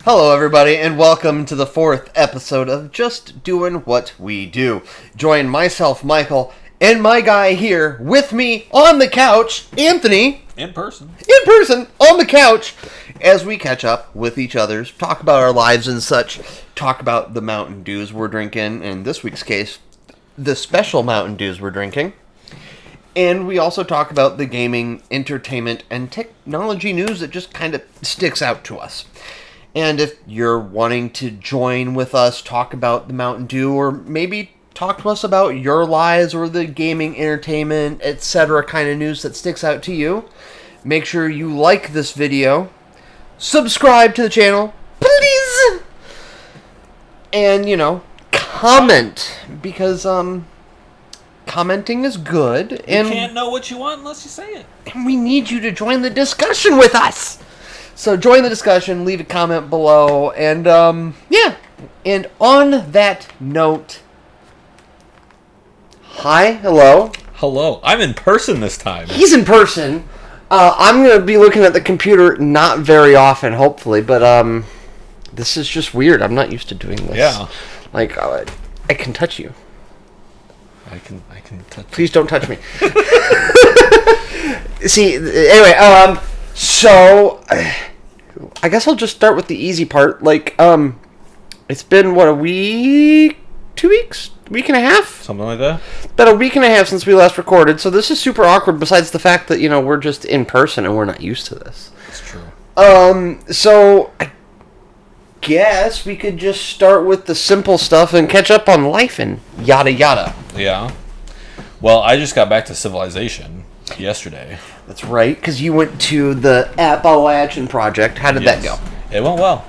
Hello, everybody, and welcome to the 4th episode of Just Doing What We Do. Join myself, Michael, and my guy here with me on the couch, Anthony. In person, on the couch, as we catch up with each other, talk about our lives and such, talk about the Mountain Dews we're drinking, in this week's case, the special Mountain Dews we're drinking. And we also talk about the gaming, entertainment, and technology news that just kind of sticks out to us. And if you're wanting to join with us, talk about the Mountain Dew, or maybe talk to us about your lives or the gaming, entertainment, etc. kind of news that sticks out to you, make sure you like this video, subscribe to the channel, please, and, comment, because, commenting is good. And you can't know what you want unless you say it. And we need you to join the discussion with us. So join the discussion, leave a comment below, and, yeah. And on that note, hello. Hello. I'm in person this time. He's in person. I'm going to be looking at the computer not very often, hopefully, but, this is just weird. I'm not used to doing this. Yeah. Like, I can touch you. I can touch. Please don't touch me. See, anyway, so I guess I'll just start with the easy part. Like, it's been, what, a week? 2 weeks? Week and a half? Something like that? About a week and a half since we last recorded, so this is super awkward besides the fact that, we're just in person and we're not used to this. That's true. So I guess we could just start with the simple stuff and catch up on life and yada yada. Yeah. Well, I just got back to Civilization yesterday. That's right, because you went to the Appalachian Project. How did that go? It went well.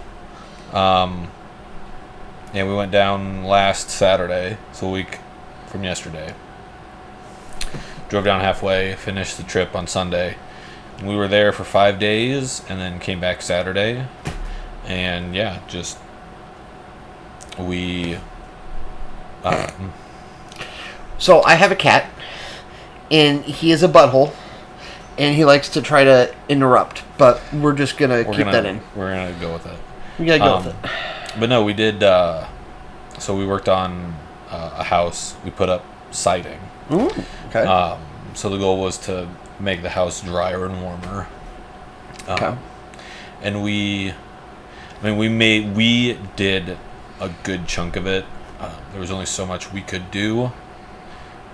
Yeah, we went down last Saturday, so a week from yesterday. Drove down halfway, finished the trip on Sunday. And we were there for 5 days, and then came back Saturday. And yeah, just we. So I have a cat, and he is a butthole, and he likes to try to interrupt. But we're just gonna keep that in. We're gonna go with it. We gotta go with it. But no, we did. So we worked on a house. We put up siding. Ooh, okay. So the goal was to make the house drier and warmer. Okay. And we did a good chunk of it. There was only so much we could do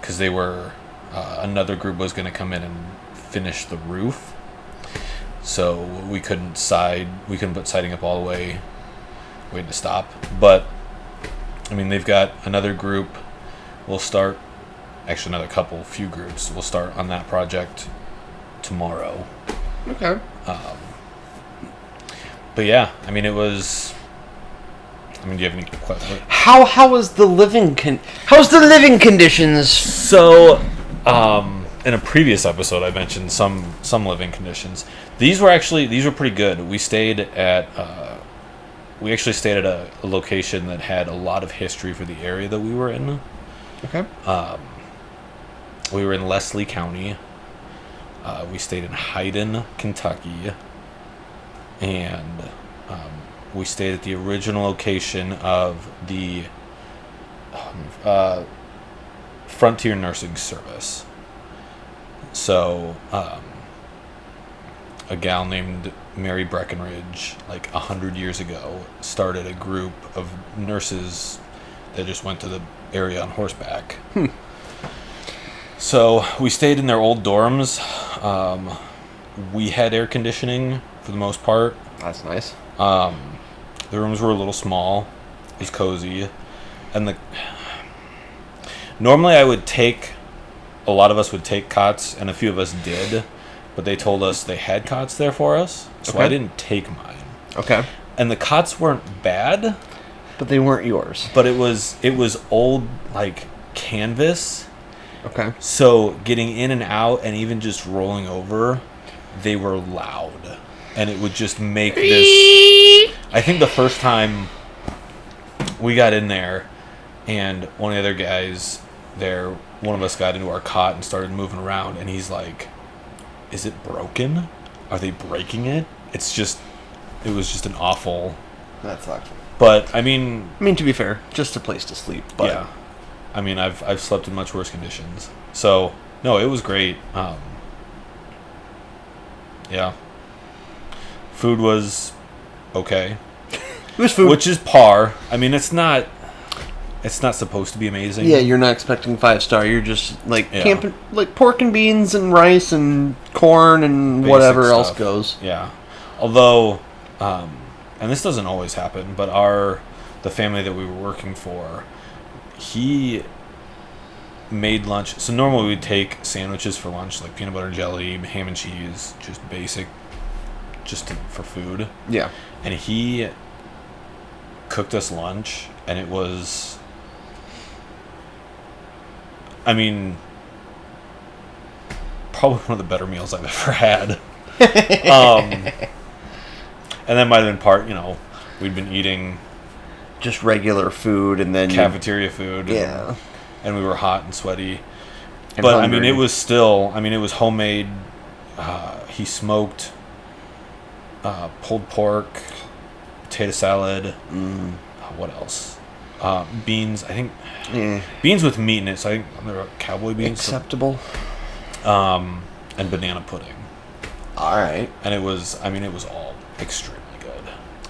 because they were another group was going to come in and finish the roof. So we couldn't put siding up all the way. We had to stop. But they've got another group. We'll start. Actually, few groups. We'll start on that project tomorrow. Okay. But yeah, it was. Do you have any questions? How was the living how's the living conditions? So, in a previous episode, I mentioned some living conditions. These were pretty good. We stayed at a location that had a lot of history for the area that we were in. Okay. We were in Leslie County. We stayed in Hayden, Kentucky. And we stayed at the original location of the Frontier Nursing Service. So, a gal named Mary Breckenridge, 100 years ago, started a group of nurses that just went to the area on horseback. So, we stayed in their old dorms. We had air conditioning for the most part. That's nice. The rooms were a little small. It was cozy. And normally a lot of us would take cots, and a few of us did, but they told us they had cots there for us, so I didn't take mine. Okay. And the cots weren't bad, but they weren't yours. But it was old, canvas. Okay. So getting in and out and even just rolling over, they were loud. And it would just make this. I think the first time we got in there and one of the other guys there, one of us got into our cot and started moving around, and he's like, "Is it broken? Are they breaking it?" It was just an awful That sucks. But, I mean, to be fair, just a place to sleep. But yeah. I mean, I've slept in much worse conditions. So, no, it was great. Yeah. Food was okay. It was food. Which is par. I mean, it's not supposed to be amazing. Yeah, you're not expecting 5-star. You're just, Yeah. camping, pork and beans and rice and corn and Basic whatever else stuff. goes. Yeah. Although, and this doesn't always happen, but the family that we were working for, he made lunch. So normally we'd take sandwiches for lunch, like peanut butter and jelly, ham and cheese, just basic, for food. Yeah. And he cooked us lunch, and it was, I mean, probably one of the better meals I've ever had. And that might have been part, we'd been eating Just regular food, and then cafeteria food. Yeah. And we were hot and sweaty. And But, hungry. it was still, it was homemade. He smoked pulled pork, potato salad. What else? Beans, I think. Yeah. Beans with meat in it, so I think they were cowboy beans. Acceptable. And banana pudding. All right. And it was all extremely good.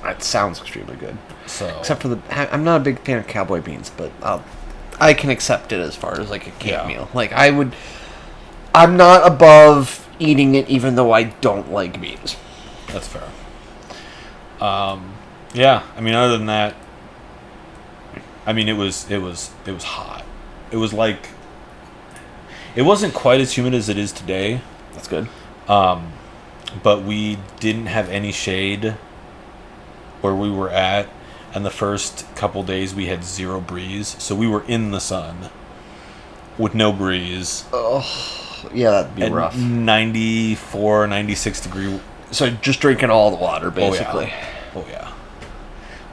That sounds extremely good. So, Except for I'm not a big fan of cowboy beans, but I can accept it as far as a camp meal. I'm not above eating it, even though I don't like beans. that's fair. Yeah, other than that, it was hot. It was like, it wasn't quite as humid as it is today. That's good. But we didn't have any shade where we were at, and the first couple days we had 0 breeze, so we were in the sun with no breeze. Oh, yeah, that'd be at rough. 94, 96 degree. So just drinking all the water, basically. Oh yeah.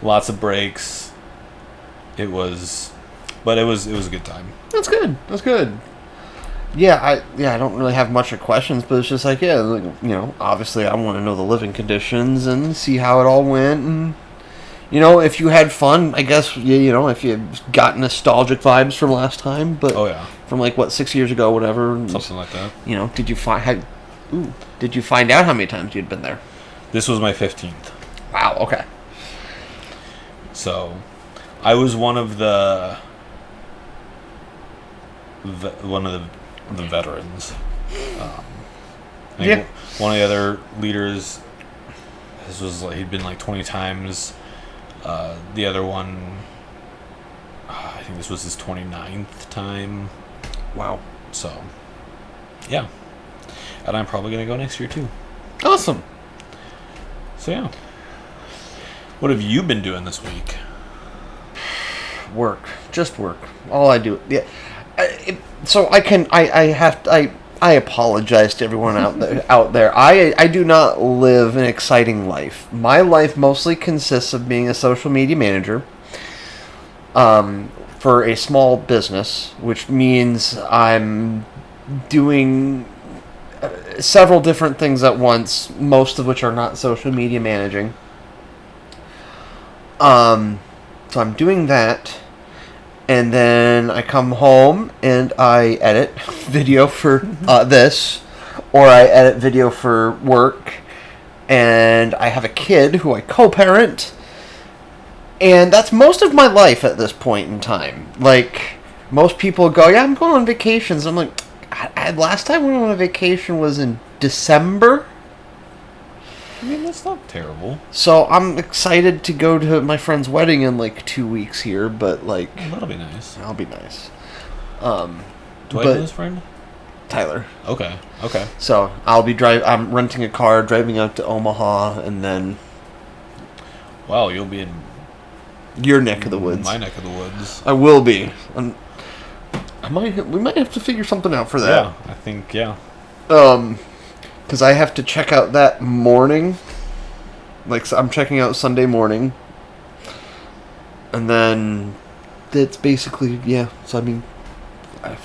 Lots of breaks. It was a good time. That's good. That's good. Yeah, I don't really have much of questions, but it's just obviously I want to know the living conditions and see how it all went, and if you had fun, I guess if you got nostalgic vibes from last time, but Oh yeah. from 6 years ago, whatever, Something like that. did you find out how many times you'd been there? This was my 15th. Wow. Okay. So, I was one of the veterans. I think one of the other leaders, this was he'd been 20 times. The other one, I think this was his 29th time. Wow. So, yeah. And I'm probably going to go next year too. Awesome. So, yeah. What have you been doing this week? Work. Just work. All I do. Yeah. I apologize to everyone out there. I do not live an exciting life. My life mostly consists of being a social media manager for a small business, which means I'm doing several different things at once, most of which are not social media managing. So I'm doing that. And then I come home and I edit video for this, or I edit video for work. And I have a kid who I co-parent. And that's most of my life at this point in time. Most people go, yeah, I'm going on vacations. I'm like, last time I went on a vacation was in December. That's not terrible. So I'm excited to go to my friend's wedding in 2 weeks here, but That'll be nice. that'll be nice. Do I know his friend? Tyler. Okay. So I'm renting a car, driving out to Omaha, and then Wow, you'll be in your neck of the woods. my neck of the woods. I will be. We might have to figure something out for that. Yeah, I think, yeah. Because I have to check out that morning. So I'm checking out Sunday morning. And then it's basically, yeah. So, I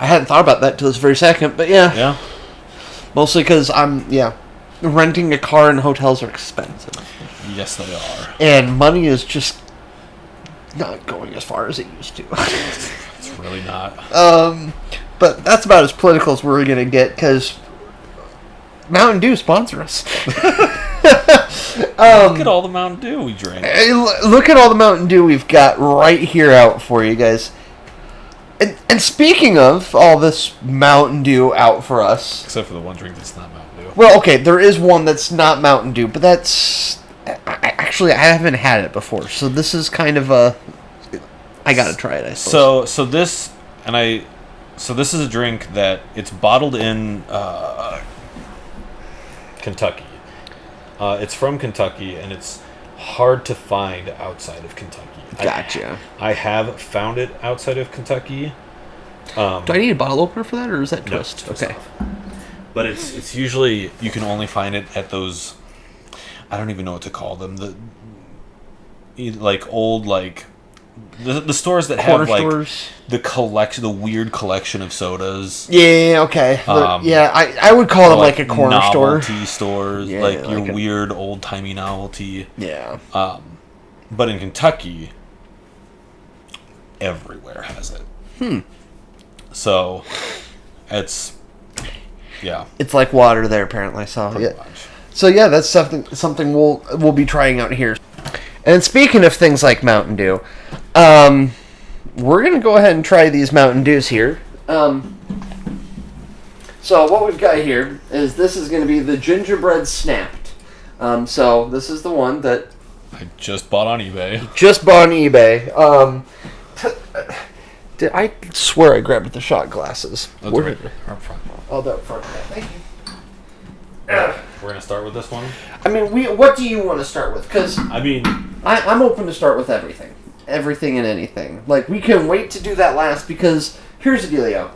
hadn't thought about that till this very second, but yeah. Yeah. Mostly because renting a car and hotels are expensive. Yes, they are. And money is just not going as far as it used to. It's really not. But that's about as political as we're going to get, because Mountain Dew sponsor us. Look at all the Mountain Dew we drank. Look at all the Mountain Dew we've got right here out for you guys. And speaking of all this Mountain Dew out for us... Except for the one drink that's not Mountain Dew. Well, okay, there is one that's not Mountain Dew, but that's... Actually, I haven't had it before, so this is kind of a... I gotta try it, I suppose. So this is a drink that it's bottled in Kentucky. It's from Kentucky, and it's hard to find outside of Kentucky. Gotcha. I have found it outside of Kentucky. Do I need a bottle opener for that, or is that twist? No, okay. Off. But it's usually, you can only find it at those, I don't even know what to call them, the stores that Corner have like stores. the weird collection of sodas. Yeah, okay. I would call them like a corner store. Novelty stores, Yeah, like your like weird old-timey novelty. Yeah. But in Kentucky, everywhere has it. So, it's like water there, apparently. So pretty much. So yeah, that's something we'll be trying out here. And speaking of things like Mountain Dew, we're gonna go ahead and try these Mountain Dews here. So what we've got here is this is gonna be the gingerbread snapped. So this is the one that I just bought on eBay. I swear I grabbed the shot glasses. That's right up front. Oh, that front. Thank you. We're gonna start with this one. I mean, what do you want to start with? Because I'm open to start with everything and anything. Like, we can wait to do that last, because here's the dealio.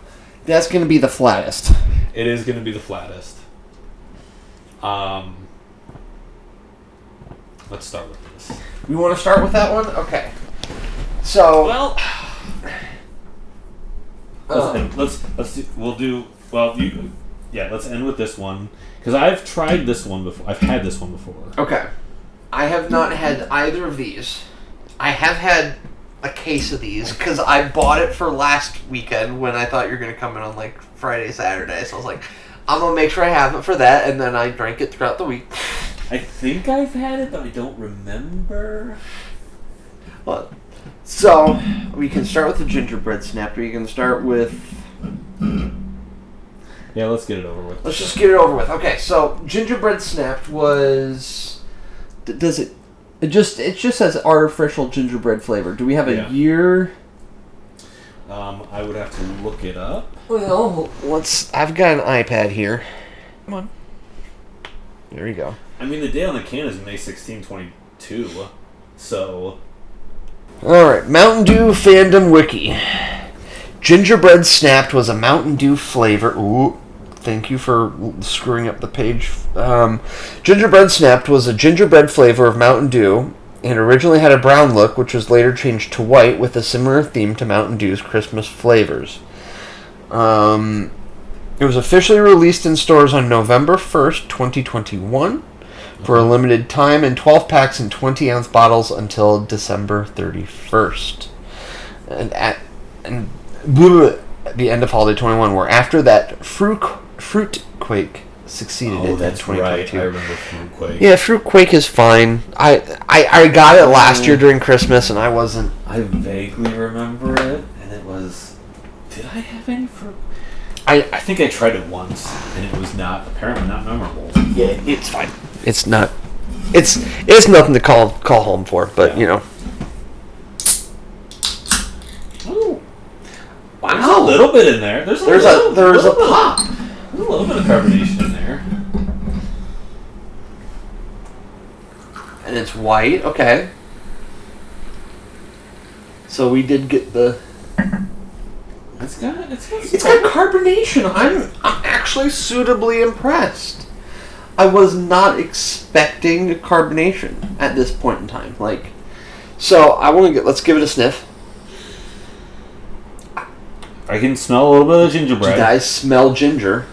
That's going to be the flattest. It is gonna be the flattest. Let's start with this. We want to start with that one? Okay. So let's end with this one, because I've tried this one before. I've had this one before. Okay. I have not had either of these. I have had a case of these because I bought it for last weekend when I thought you were going to come in on like Friday, Saturday. So I was like, I'm going to make sure I have it for that, and then I drank it throughout the week. I think I've had it, but I don't remember. Well, so we can start with the gingerbread snap, or you can start with... Yeah, let's get it over with. Let's just get it over with. Okay, so gingerbread snapped was... Does it... It just says artificial gingerbread flavor. Do we have a year? I would have to look it up. Well, I've got an iPad here. Come on. There you go. I mean, the date on the can is May 16, 22. So... Alright, Mountain Dew Fandom Wiki. Gingerbread Snapped was a Mountain Dew flavor. Ooh, thank you for screwing up the page. Gingerbread Snapped was a gingerbread flavor of Mountain Dew, and originally had a brown look, which was later changed to white, with a similar theme to Mountain Dew's Christmas flavors. It was officially released in stores on November 1st, 2021, for a limited time in 12 packs and 20-ounce bottles until December 31st. And at the end of Holiday 21, where after that, Fruitquake succeeded it in 2022. Right. I remember Fruitquake. Yeah, Fruitquake is fine. I got it last year during Christmas, and I wasn't... I vaguely remember it, and it was... Did I have any fruit? I think I tried it once, and it was apparently not memorable. Yeah, it's fine. It's not... It's nothing to call home for, but, you know... Ooh. Wow. There's a little bit in there. There's a pop. There's a little bit of carbonation in there. And it's white. Okay. So we did get the... It's got carbonation. I'm actually suitably impressed. I was not expecting carbonation at this point in time. So let's give it a sniff. I can smell a little bit of gingerbread. You guys smell ginger.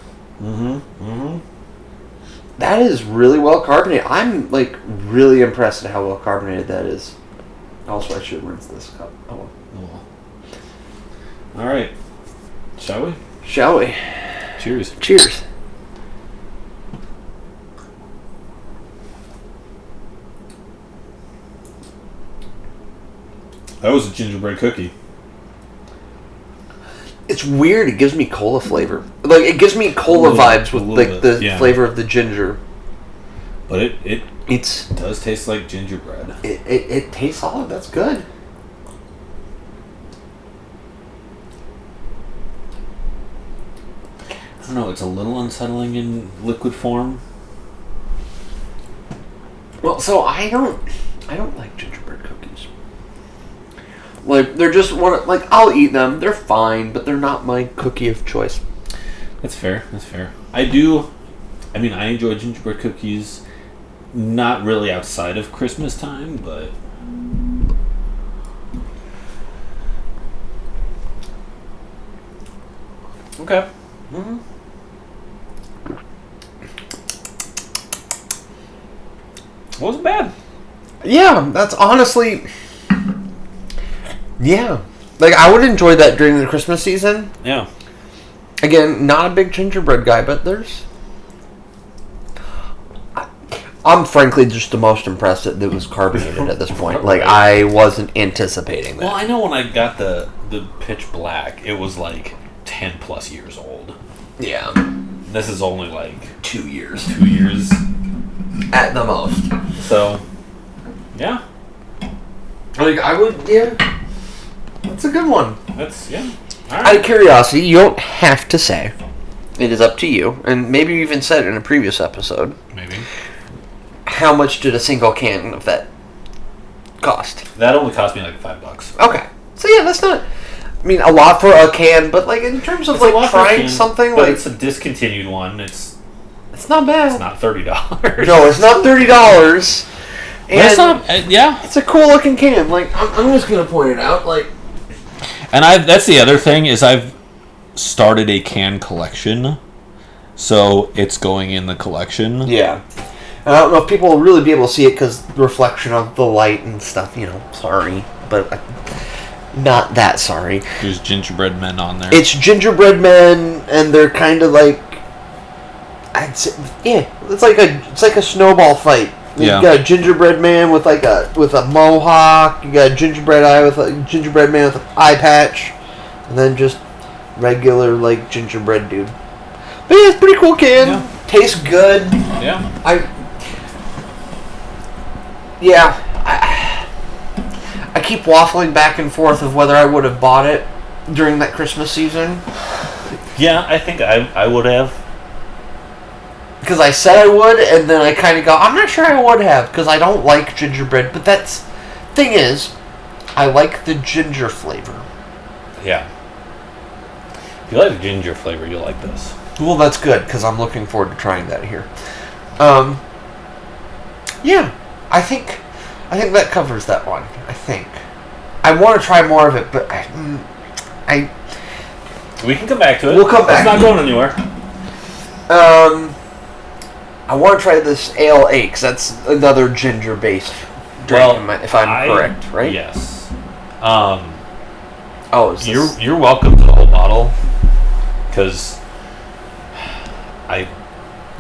That is really well carbonated. I'm like really impressed at how well carbonated that is. Also, I should rinse this cup. Oh. All right. Shall we? Shall we? Cheers. Cheers. That was a gingerbread cookie. It's weird. It gives me cola flavor. Like, it gives me cola vibes with like the flavor of the ginger. But it It's does taste like gingerbread. It tastes solid. That's good. I don't know. It's a little unsettling in liquid form. Well, so I don't like gingerbread cookies. Like, they're just like, I'll eat them. They're fine, but they're not my cookie of choice. That's fair. That's fair. I enjoy gingerbread cookies. Not really outside of Christmas time, but okay. Mm-hmm. Wasn't bad. Yeah, that's honestly. Yeah, like, I would enjoy that during the Christmas season. Yeah. Again, not a big gingerbread guy, but I'm frankly just the most impressed that it was carbonated at this point. Like, I wasn't anticipating that. Well, I know when I got the pitch black, it was like 10 plus years old. Yeah. This is only like 2 years. 2 years. At the most. So, yeah. Like, I would, yeah. That's a good one. That's, yeah. All right. Out of curiosity, you don't have to say. It is up to you. And maybe you even said it in a previous episode. Maybe. How much did a single can of that cost? That only cost me like $5. Okay. So yeah, that's not, I mean, a lot for a can, but like in terms of It's a lot like for a trying can, something, but like, it's a discontinued one. It's not bad. It's not $30. No, it's not $30. And It's not. Yeah. it's a cool looking can. Like, I'm just gonna point it out. Like, And that's the other thing is I've started a can collection, so it's going in the collection. yeah. I don't know if people will really be able to see it because the reflection of the light and stuff. You know, sorry, but not that sorry. There's gingerbread men on there. It's gingerbread men, and they're kind of like, I'd say, yeah, it's like a snowball fight. Yeah. You got a gingerbread man with a mohawk. You got a gingerbread man with an eye patch, and then just regular like gingerbread dude. But yeah, it's a pretty cool can. Yeah. Tastes good. Yeah. I keep waffling back and forth of whether I would have bought it during that Christmas season. Yeah, I think I would have. Because I said I would, and then I kind of go, I'm not sure I would have, because I don't like gingerbread. But thing is, I like the ginger flavor. Yeah. If you like the ginger flavor, you'll like this. Well, that's good, because I'm looking forward to trying that here. Yeah, I think that covers that one. I think. I want to try more of it, but We can come back to it. We'll come back. It's not going anywhere. I want to try this ale 8, because that's another ginger-based drink, if I'm correct, right? Yes. Is this... You're welcome to the whole bottle, because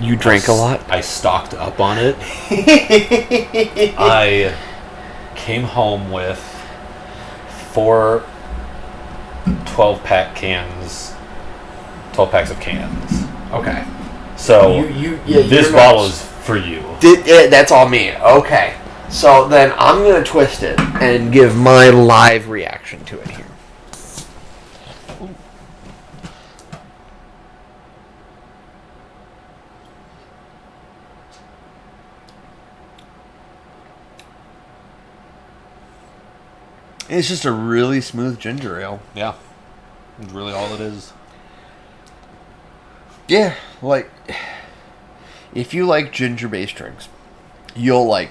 You drank a lot? I stocked up on it. I came home with 4 12-pack cans, 12 packs of cans. Okay. So this bottle is for you. That's all me. Okay. So then I'm going to twist it and give my live reaction to it here. It's just a really smooth ginger ale. Yeah. It's really all it is. Yeah, like, if you like ginger-based drinks, you'll like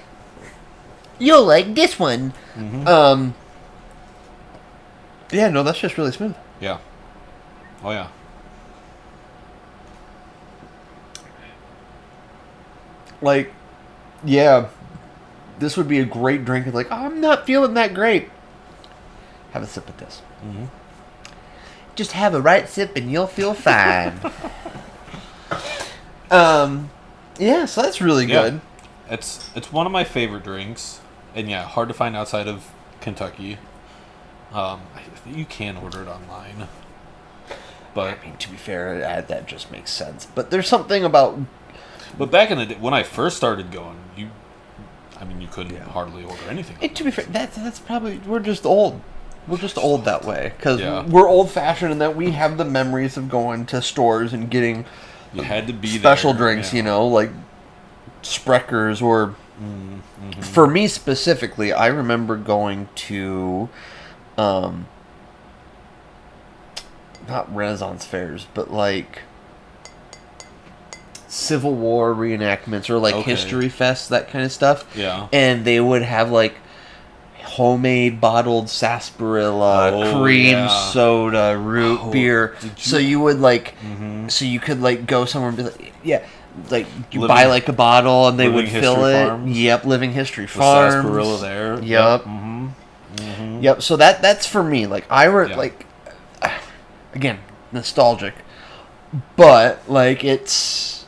this one. Mm-hmm. Yeah, no, that's just really smooth. Yeah. Oh, yeah. like, yeah, this would be a great drink. Like, oh, I'm not feeling that great. Have a sip of this. Mm-hmm. Just have a right sip and you'll feel fine. Yeah, so that's really good. It's one of my favorite drinks, and yeah, hard to find outside of Kentucky. You can order it online, but I mean, to be fair, that just makes sense. But there's something about. But back in the day, when I first started going, you couldn't hardly order anything. And to be fair, that's probably we're just old. We're just old that way because Yeah. we're old-fashioned in that we have the memories of going to stores and getting You had to be special there, drinks, yeah. you know, like Spreckers or. Mm-hmm. For me specifically, I remember going to, not Renaissance fairs, but like Civil War reenactments or like Okay. History Fest, that kind of stuff. Yeah. And they would have like homemade bottled sarsaparilla, cream soda, root beer. So you would like, so you could like go somewhere and be like, yeah. Like you buy like a bottle and they would fill it. Farms. Yep, Living History The Farms. sarsaparilla there. Yep. Mm-hmm. Mm-hmm. Yep. So that's for me. Like like again, nostalgic, but like it's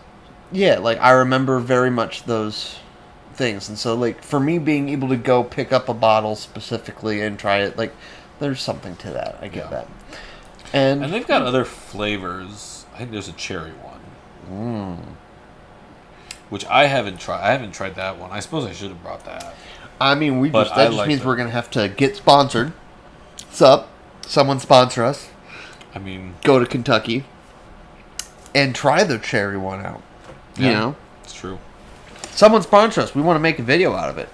like I remember very much those things, and so like for me being able to go pick up a bottle specifically and try it, like there's something to that. I get that. And they've got other flavors. I think there's a cherry one. Which I haven't tried. I haven't tried that one. I suppose I should have brought that. I mean, But that just means we're gonna have to get sponsored. What's up? Someone sponsor us. I mean, Go to Kentucky and try the cherry one out. You know, it's true. someone sponsor us. We want to make a video out of it.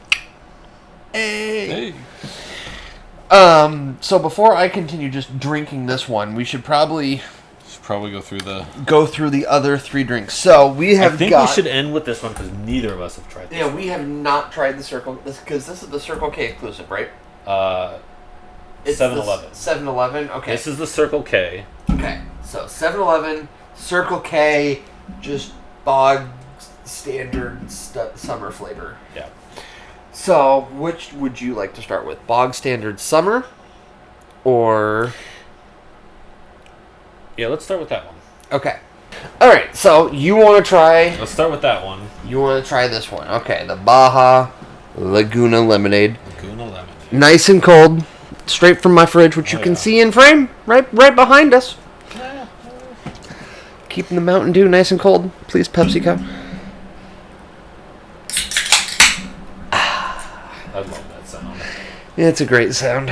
Hey. So before I continue just drinking this one, we should probably Go through the other three drinks. So we have. I think we should end with this one because neither of us have tried this. Yeah, we have not tried the Circle because this is the Circle K exclusive, right? It's 7-Eleven. 7-Eleven. Okay. This is the Circle K. Okay. So 7-Eleven, Circle K, just bog standard summer flavor. Yeah. So which would you like to start with? Bog standard summer, or? Yeah, let's start with that one. Okay. All right. So you want to try? Let's start with that one. You want to try this one? Okay. The Baja Laguna Lemonade. Laguna Lemonade. Nice and cold, straight from my fridge, which you can see in frame, right behind us. Keeping the Mountain Dew nice and cold, please, PepsiCo. I love that sound. It's a great sound.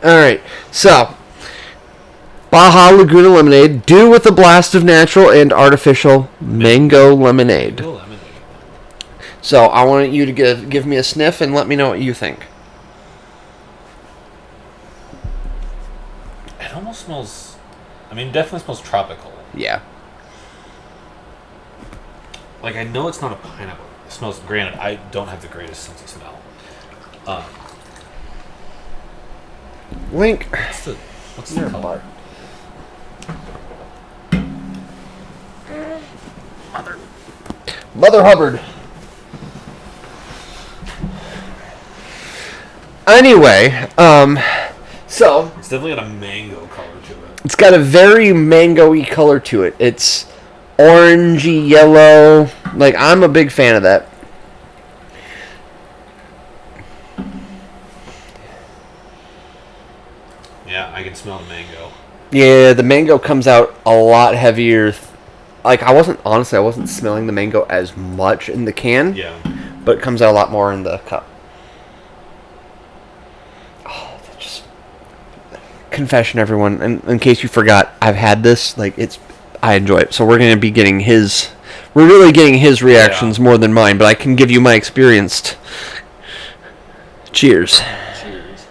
All right, so Baja Laguna Lemonade, do with a blast of natural and artificial mango lemonade. Mango lemonade. So I want you to give me a sniff and let me know what you think. It almost smells. I mean, definitely smells tropical. Yeah. Like, I know it's not a pineapple. It smells. Granted, I don't have the greatest sense of smell. Link. What's the color? Mother Hubbard. Anyway, so It's definitely got a mango color to it. it's got a very mango-y color to it. It's orangey yellow. Like, I'm a big fan of that. Yeah, I can smell the mango. Yeah, the mango comes out a lot heavier. Like, I wasn't smelling the mango as much in the can. Yeah. But it comes out a lot more in the cup. Oh, that's just... Confession, everyone. In case you forgot, I've had this. Like, I enjoy it. So we're going to be getting his... We're really getting his reactions more than mine, but I can give you my experienced... Cheers. Cheers.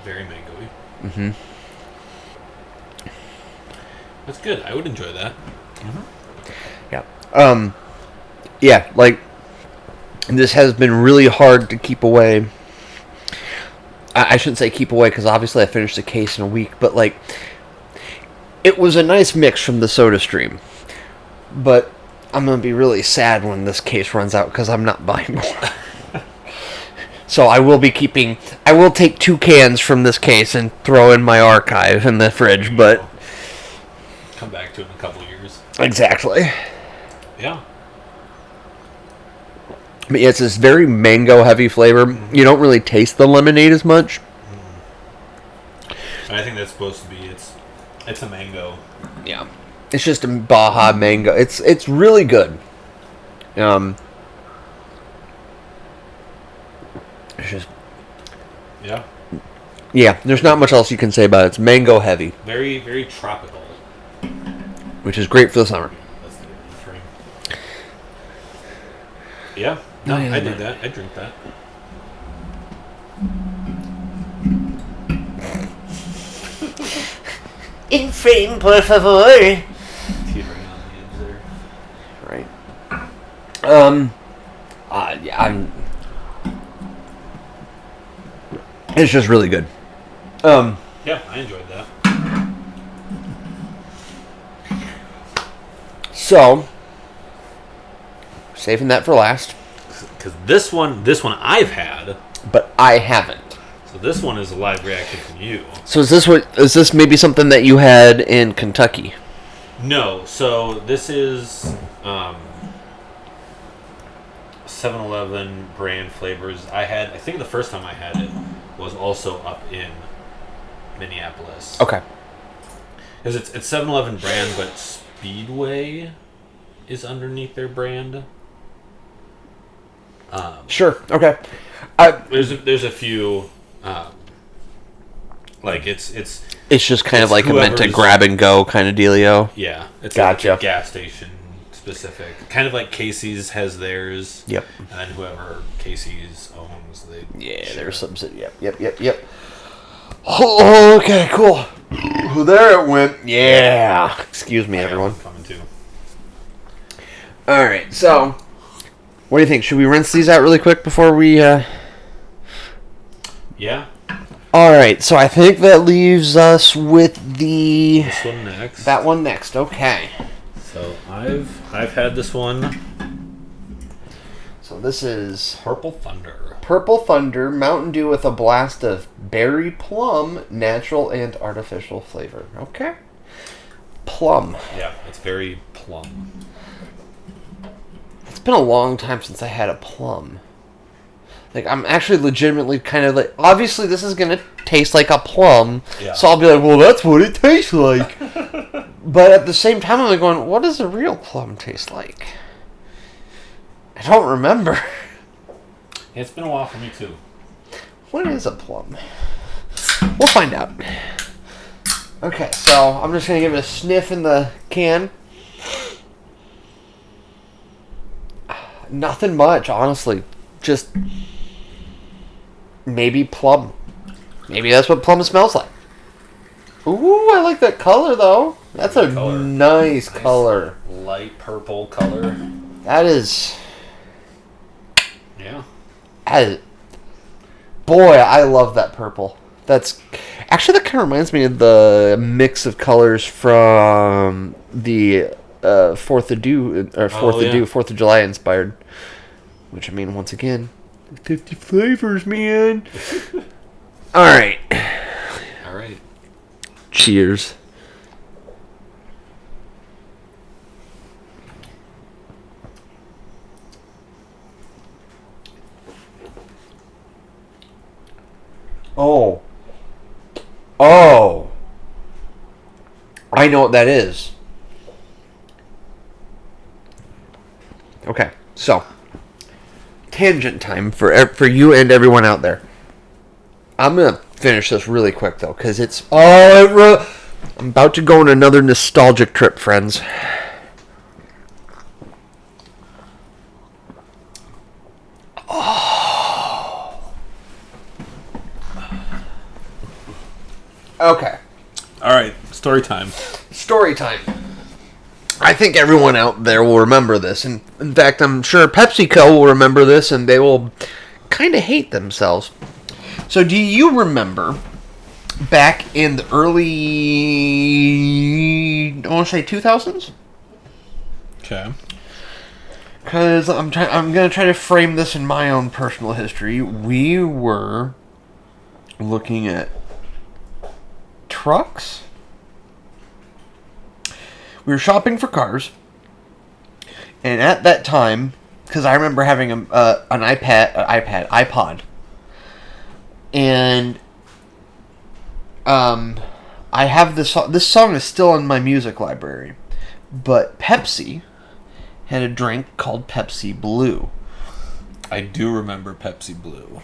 Very mango-y. Mm-hmm. That's good. I would enjoy that. Yeah. Yeah, like, this has been really hard to keep away. I shouldn't say keep away, because obviously I finished the case in a week, but, like, it was a nice mix from the SodaStream. But I'm going to be really sad when this case runs out, because I'm not buying more. So I will take 2 cans from this case and throw in my archive in the fridge, but... Come back to it in a couple years. Exactly. Yeah. But yeah, it's this very mango-heavy flavor. You don't really taste the lemonade as much. And I think that's supposed to be, it's a mango. Yeah. It's just a Baja mango. It's really good. It's just... Yeah. Yeah, there's not much else you can say about it. It's mango-heavy. Very, very tropical. Which is great for the summer. That's the frame. Yeah. No, I do that. I drink that. In frame, por favor. Teetering on the edge there. Right. Yeah, it's just really good. Yeah, I enjoyed that. So, saving that for last. Because this one I've had. But I haven't. So this one is a live reaction from you. So is this maybe something that you had in Kentucky? No, so this is 7-Eleven brand flavors. I think the first time I had it was also up in Minneapolis. Okay. Because it's 7-Eleven brand, but Speedway is underneath their brand. Sure. Okay. There's a few, like it's just kind of like a meant to grab and go kind of dealio. Yeah, it's gotcha. Like a gas station specific, kind of like Casey's has theirs. Yep. And then whoever Casey's owns, they there's some. Yep. Oh, okay, cool. There it went. Yeah. Excuse me, everyone. Coming too. All right, so what do you think? Should we rinse these out really quick before we? Yeah. All right, so I think that leaves us with This one next. that one next. Okay. So I've had this one. So this is Purple Thunder. Purple Thunder Mountain Dew with a blast of berry plum, natural and artificial flavor. Okay. Plum. Yeah, it's very plum. It's been a long time since I had a plum. Like, I'm actually legitimately kind of like... Obviously, this is going to taste like a plum. Yeah. So I'll be like, well, that's what it tastes like. But at the same time, I'm like going, what does a real plum taste like? I don't remember. It's been a while for me, too. What is a plum? We'll find out. Okay, so I'm just going to give it a sniff in the can. Nothing much, honestly. Just... maybe plum. Maybe that's what plum smells like. Ooh, I like that color, though. That's a nice color. Light purple color. That is... Yeah. Boy, I love that purple. That's... Actually, that kind of reminds me of the mix of colors from the 4th of July inspired. Which, I mean, once again... 50 flavors, man. All right. Cheers. Oh. I know what that is. Okay, so... tangent time for you and everyone out there. I'm gonna finish this really quick though, because it's I'm about to go on another nostalgic trip, friends. Oh. Okay. All right. Story time. Story time. I think everyone out there will remember this. And in fact, I'm sure PepsiCo will remember this, and they will kind of hate themselves. So do you remember back in the early, I want to say 2000s? Okay. Because I'm going to try to frame this in my own personal history. We were looking at trucks. We were shopping for cars. And at that time, because I remember having an iPod. And I have this song is still in my music library. But Pepsi had a drink called Pepsi Blue. I do remember Pepsi Blue.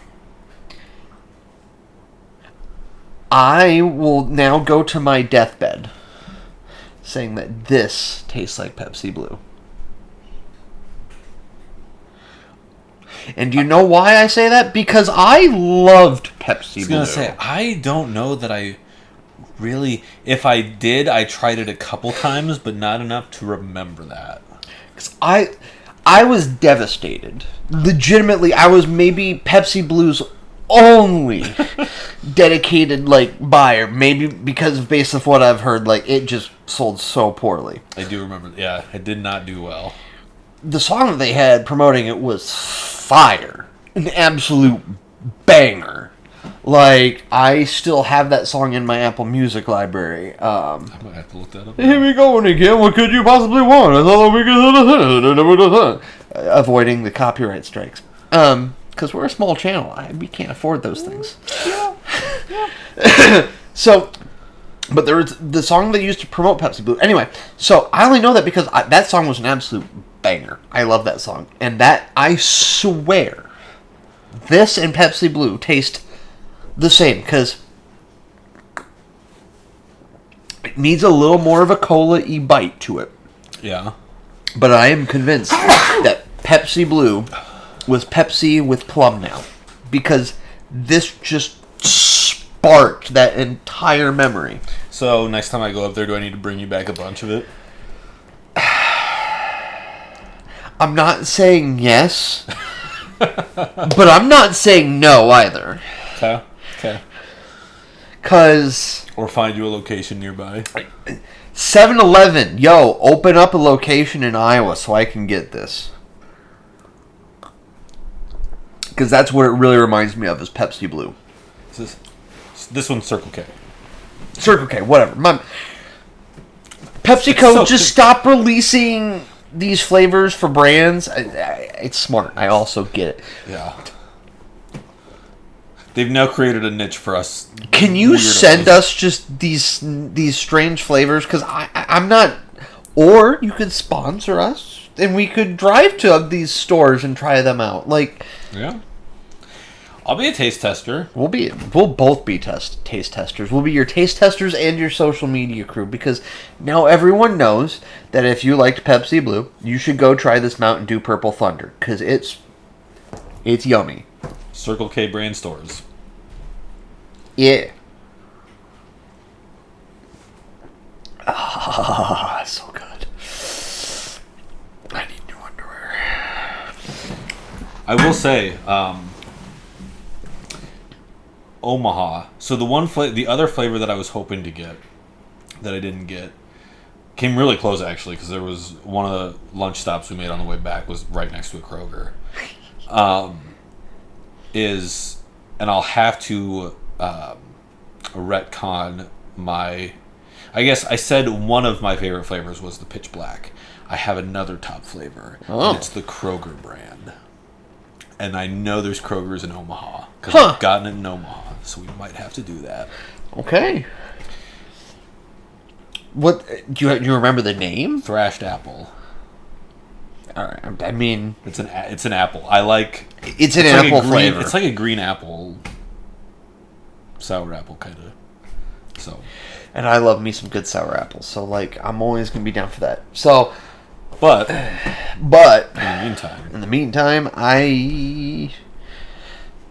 I will now go to my deathbed saying that this tastes like Pepsi Blue. And do you know why I say that? Because I loved Pepsi Blue. I was going to say, I don't know that I really... If I did, I tried it a couple times, but not enough to remember that. Because I was devastated. Legitimately, I was maybe Pepsi Blue's only dedicated buyer. Maybe because based off what I've heard, it just sold so poorly. I do remember. Yeah, it did not do well. The song that they had promoting it was fire. An absolute banger. I still have that song in my Apple Music library. I might have to look that up. Here we go again. What could you possibly want? I thought we could... Avoiding the copyright strikes. Because we're a small channel. We can't afford those things. Yeah. So, but there was the song they used to promote Pepsi Blue. Anyway, so I only know that because that song was an absolute banger. I love that song. And that, I swear, this and Pepsi Blue taste the same. Because it needs a little more of a cola-y bite to it. Yeah. But I am convinced that Pepsi Blue was Pepsi with plum now. Because this just sparked that entire memory. So, next time I go up there, do I need to bring you back a bunch of it? I'm not saying yes. But I'm not saying no either. Okay. Okay. Because... Or find you a location nearby. 7-Eleven, yo, open up a location in Iowa so I can get this. Because that's what it really reminds me of, is Pepsi Blue. This one's Circle K. Circle K, whatever. PepsiCo, just stop releasing these flavors for brands. It's smart. I also get it. Yeah. They've now created a niche for us. Can you send us just these strange flavors? Because I'm not... Or you could sponsor us, and we could drive to these stores and try them out. Yeah. I'll be a taste tester. We'll both be taste testers. We'll be your taste testers and your social media crew, because now everyone knows that if you liked Pepsi Blue, you should go try this Mountain Dew Purple Thunder, because it's yummy. Circle K brand stores. Yeah. Ah, so good. I need new underwear. I will say, Omaha. So the other flavor that I was hoping to get, that I didn't get, came really close actually, because there was one of the lunch stops we made on the way back was right next to a Kroger. And I'll have to retcon my... I guess I said one of my favorite flavors was the Pitch Black. I have another top flavor. Oh. And it's the Kroger brand. And I know there's Kroger's in Omaha, because I've gotten it in Omaha, so we might have to do that. Okay. What do you remember the name? Thrashed apple. All right. I mean, it's an apple. I like. It's an apple flavor. It's like a green apple, sour apple kind of. So. And I love me some good sour apples, so I'm always gonna be down for that. So. But in the meantime,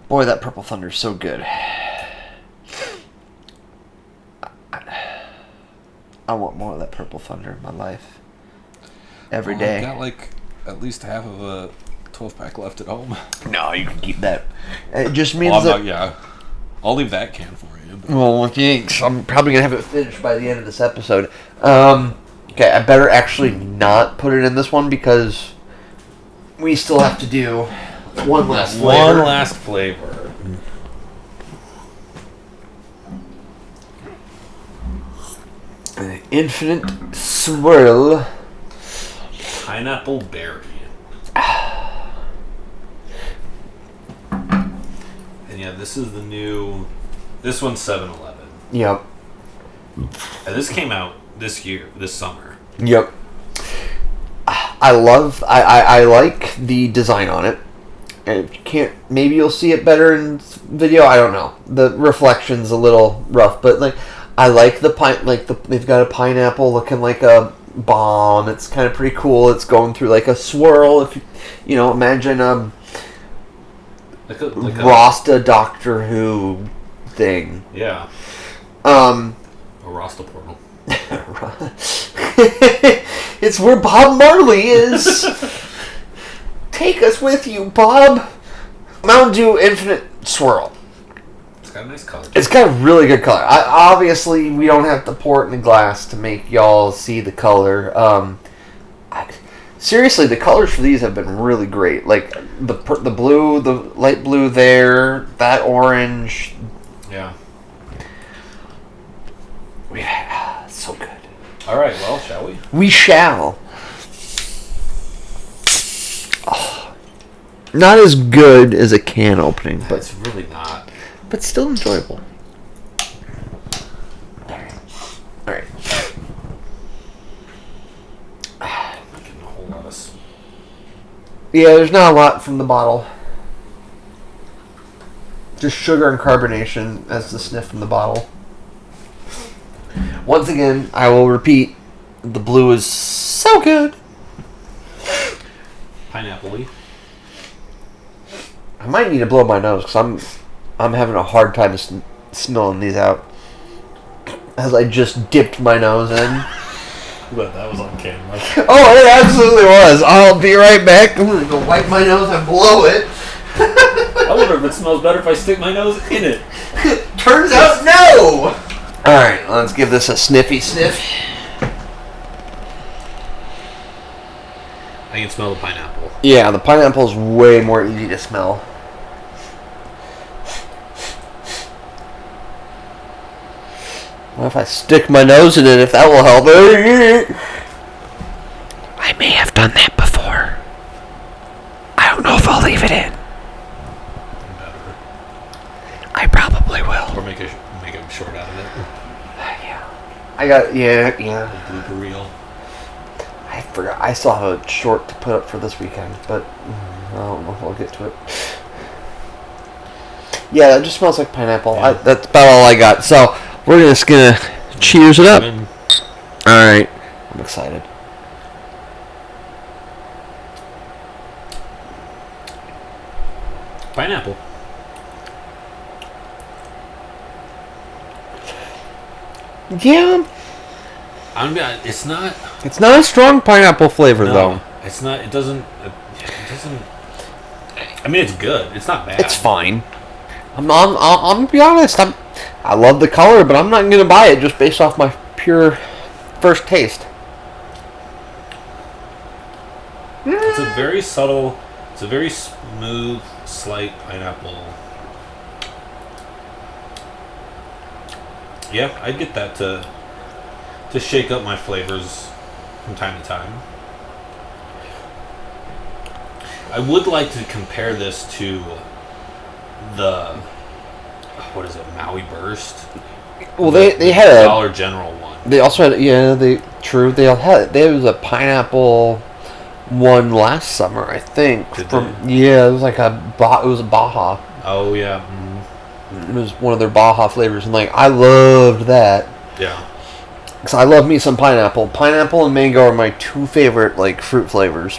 boy, that Purple Thunder's so good. I want more of that Purple Thunder in my life. Every day. I've got at least half of a 12-pack left at home. No, you can keep that. It just means that... Yeah. I'll leave that can for you. But... Well, thanks. I'm probably going to have it finished by the end of this episode. Okay, I better actually not put it in this one because we still have to do one last flavor. One last flavor. Infinite swirl. Pineapple berry. And yeah, this is the new... This one's 7-Eleven. Yep. And this came out this year, this summer. Yep. I like the design on it. And maybe you'll see it better in video. I don't know. The reflection's a little rough, but like I like the they've got a pineapple looking like a bomb. It's kind of pretty cool. It's going through like a swirl. If you know, imagine like a Rasta Doctor Who thing. Yeah. A Rasta portal. It's where Bob Marley is. Take us with you, Bob. Mountain Dew Infinite Swirl. It's got a nice color. It's got a really good color. Obviously, we don't have to pour it in a glass to make y'all see the color. Seriously, the colors for these have been really great. Like the blue, the light blue there, that orange. Yeah. So good. All right, well, shall we? We shall. Oh, not as good as a can opening, but it's really not. But still enjoyable. All right. I'm getting a whole lot of... Yeah, there's not a lot from the bottle. Just sugar and carbonation as the sniff from the bottle. Once again, I will repeat, the blue is so good. Pineapple-y. I might need to blow my nose because I'm having a hard time smelling these out. As I just dipped my nose in. But that was on camera. Oh, it absolutely was. I'll be right back. I'm going to go wipe my nose and blow it. I wonder if it smells better if I stick my nose in it. Turns out no! Alright, let's give this a sniffy sniff. I can smell the pineapple. Yeah, the pineapple's way more easy to smell. Well, if I stick my nose in it, if that will help. I may have done that before. I don't know if I'll leave it in. Better. I probably will. Or make a short out of it. Yeah. A blooper reel. I forgot. I still have a short to put up for this weekend, but I don't know if I'll get to it. Yeah, it just smells like pineapple. Yeah. That's about all I got. So we're just gonna cheers it up. All right, I'm excited. Pineapple. Yeah. It's not. It's not a strong pineapple flavor though. It's not. It doesn't. I mean, it's good. It's not bad. It's fine. I'm gonna be honest. I love the color, but I'm not gonna buy it just based off my pure first taste. It's a very subtle. It's a very smooth, slight pineapple. Yeah, I'd get that to shake up my flavors from time to time. I would like to compare this to the Maui Burst. Well, they had a Dollar General one. They also had true. There was a pineapple one last summer, I think. It was like it was a Baja. Oh yeah. It was one of their Baja flavors, and like I loved that. Yeah. Because I love me some pineapple. Pineapple and mango are my two favorite like fruit flavors.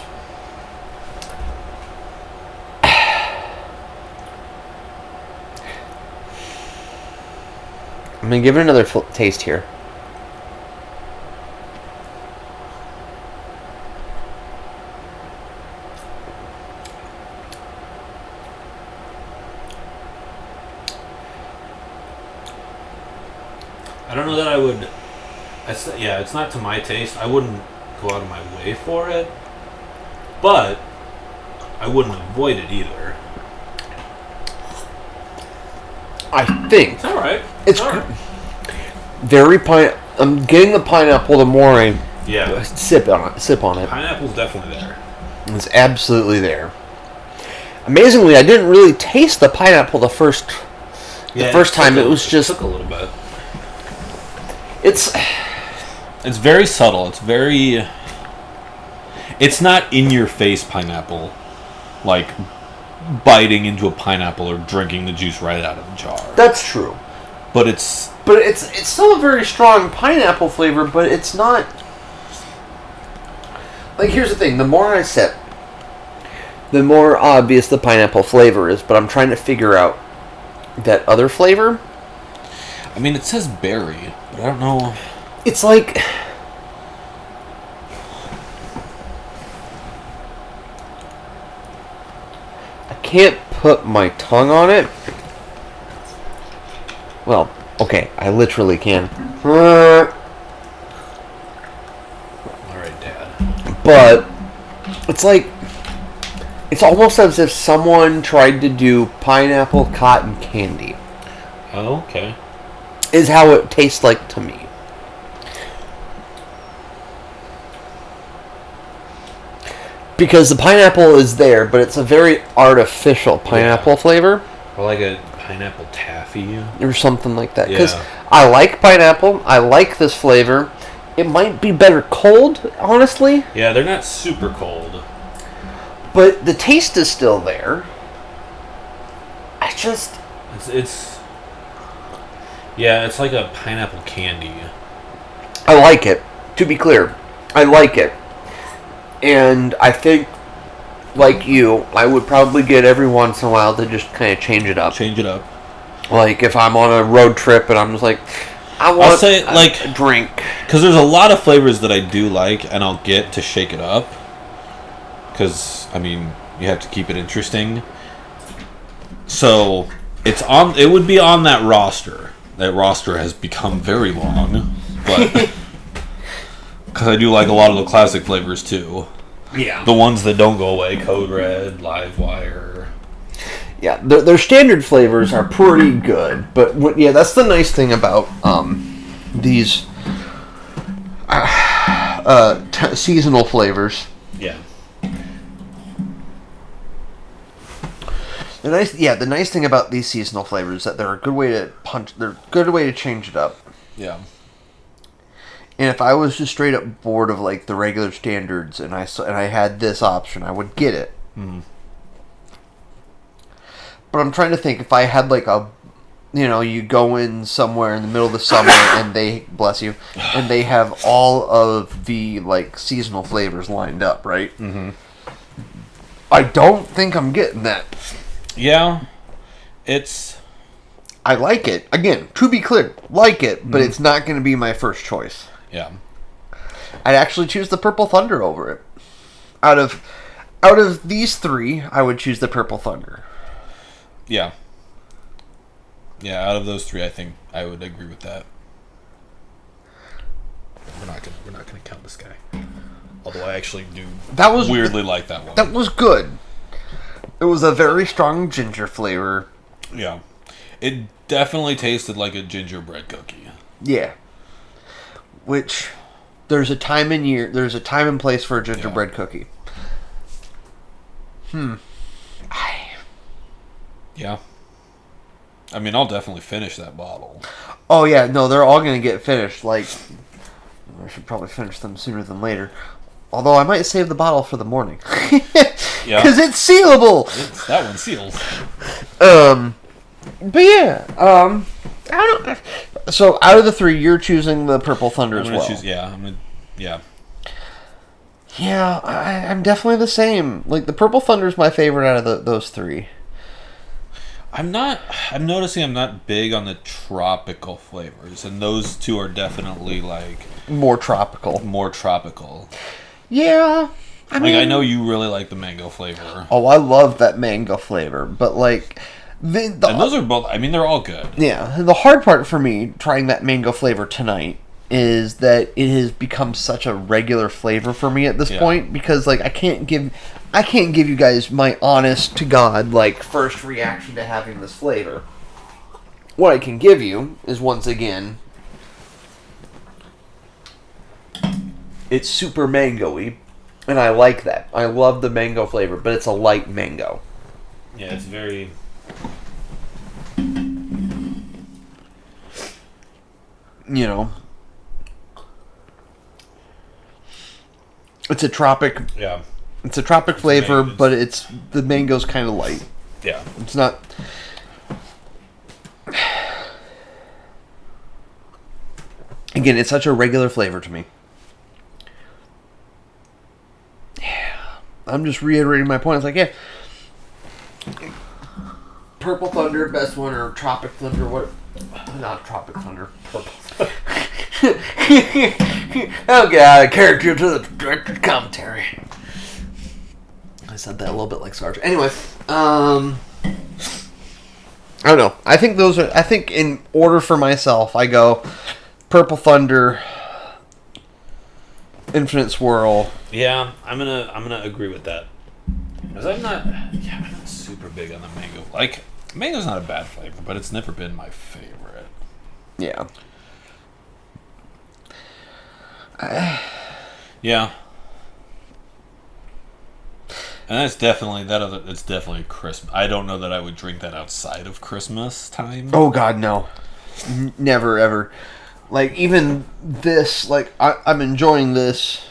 I'm gonna give it another taste here. I don't know that I would. It's not to my taste. I wouldn't go out of my way for it, but I wouldn't avoid it either. I think It's all right. it's all right. very I'm getting the pineapple the more I Yeah. sip on it. Pineapple's definitely there. It's absolutely there. Amazingly, I didn't really taste the pineapple the first time. It was just took a little bit. It's very subtle. It's not in your face pineapple, like biting into a pineapple or drinking the juice right out of the jar. That's true. But it's still a very strong pineapple flavor, but it's not. Like, here's the thing: the more I sip, the more obvious the pineapple flavor is. But I'm trying to figure out that other flavor. I mean, it says berry, but I don't know. It's like I can't put my tongue on it. Well, okay, I literally can. All right, Dad. But it's like it's almost as if someone tried to do pineapple cotton candy. Oh, okay. Is how it tastes like to me. Because the pineapple is there, but it's a very artificial pineapple flavor. Or like a pineapple taffy. Or something like that. Because Yeah. I like pineapple. I like this flavor. It might be better cold, honestly. Yeah, they're not super cold. But the taste is still there. I just... It's like a pineapple candy. I like it. To be clear, I like it. And I think, like you, I would probably get every once in a while to just kind of change it up. Change it up. Like, if I'm on a road trip and I'm just like, I want a drink. Because there's a lot of flavors that I do like, and I'll get to shake it up. Because, I mean, you have to keep it interesting. So, it would be on that roster. That roster has become very long. But... Because I do like a lot of the classic flavors, too. Yeah. The ones that don't go away. Code Red, Live Wire. Yeah, their standard flavors are pretty good. But, that's the nice thing about these seasonal flavors. Yeah. The nice thing about these seasonal flavors is that they're a good way to change it up. Yeah. And if I was just straight up bored of like the regular standards and I had this option, I would get it. Mm. But I'm trying to think if I had like you go in somewhere in the middle of the summer and they, bless you, and they have all of the like seasonal flavors lined up, right? Mm-hmm. I don't think I'm getting that. Yeah. I like it. Again, to be clear, like it, but it's not going to be my first choice. Yeah. I'd actually choose the Purple Thunder over it. Out of these three, I would choose the Purple Thunder. Yeah. Yeah, out of those three, I think I would agree with that. We're not gonna count this guy. Although I actually do weirdly like that one. That was good. It was a very strong ginger flavor. Yeah. It definitely tasted like a gingerbread cookie. Yeah. Which there's a time and place for a gingerbread cookie. Yeah. I mean, I'll definitely finish that bottle. Oh yeah, no, they're all gonna get finished. Like, I should probably finish them sooner than later. Although I might save the bottle for the morning. Yeah. Because it's sealable. That one's sealed. But yeah, I don't know. So out of the three, you're choosing the Purple Thunder as well. Yeah. Yeah, I'm definitely the same. Like, the Purple Thunder is my favorite out of those three. I'm noticing I'm not big on the tropical flavors, and those two are definitely, like... More tropical. Yeah. I know you really like the mango flavor. Oh, I love that mango flavor, but, like, And those are both, I mean, they're all good. Yeah, the hard part for me trying that mango flavor tonight is that it has become such a regular flavor for me at this point, because like I can't give you guys my honest to God like first reaction to having this flavor. What I can give you is, once again, it's super mango-y, and I like that. I love the mango flavor, but it's a light mango. Yeah, it's very... You know, it's a tropic. Yeah. It's a tropic flavor, but the mango's kind of light. Yeah. It's not. Again, it's such a regular flavor to me. Yeah, I'm just reiterating my point. It's like, yeah, Purple Thunder, best one, or Tropic Thunder, what? Not Tropic Thunder, Purple. I'll get out of character to the director's commentary. I said that a little bit like Sarge. Anyway, I don't know. I think in order for myself, I go Purple Thunder, Infinite Swirl. Yeah, I'm gonna agree with that. Because I'm not super big on the mango. Like, mango's not a bad flavor, but it's never been my favorite. Yeah. Yeah. And that's definitely it's definitely Christmas. I don't know that I would drink that outside of Christmas time. Oh God, no. Never ever. Like, even this, like, I'm enjoying this,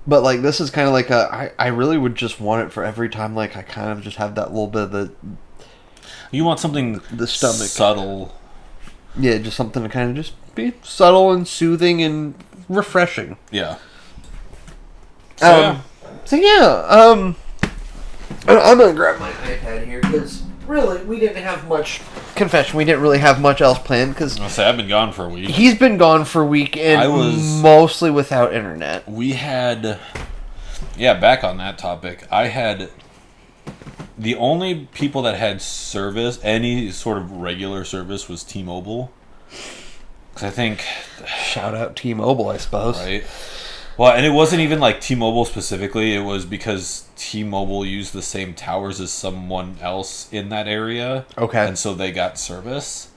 but like this is kind of like I really would just want it for every time. Like, I kind of just have that little bit of the. You want something the stomach subtle. Yeah, just something to kind of just be subtle and soothing and refreshing. Yeah. I'm gonna grab my iPad here because really we didn't have much. Confession, we didn't really have much else planned because I've been gone for a week. He's been gone for a week and I was mostly without internet. We had, back on that topic, I had the only people that had service, any sort of regular service, was T-Mobile. Because I think, shout out T-Mobile, I suppose. Right. Well, and it wasn't even like T-Mobile specifically. It was because T-Mobile used the same towers as someone else in that area. Okay. And so they got service.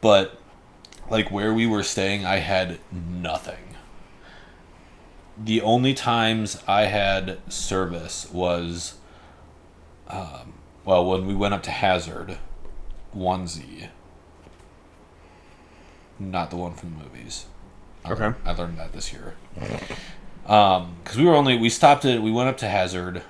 But, like, where we were staying, I had nothing. The only times I had service was, when we went up to Hazard, 1Z. Not the one from the movies. Okay. I learned that this year. Because we went up to Hazard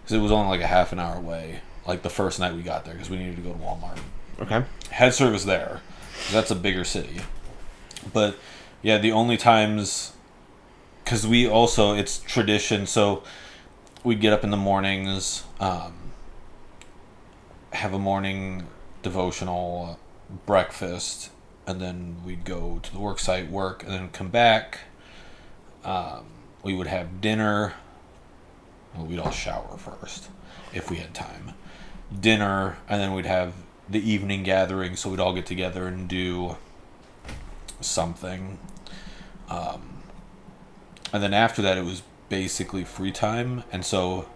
because it was only like a half an hour away, like the first night we got there, because we needed to go to Walmart. Okay. Had service there, 'cause that's a bigger city. But yeah, the only times, because it's tradition, so we'd get up in the mornings, have a morning devotional, breakfast, and then we'd go to the work site, work, and then come back. We would have dinner. Well, we'd all shower first, if we had time. Dinner, and then we'd have the evening gathering, so we'd all get together and do something. And then after that, it was basically free time, and so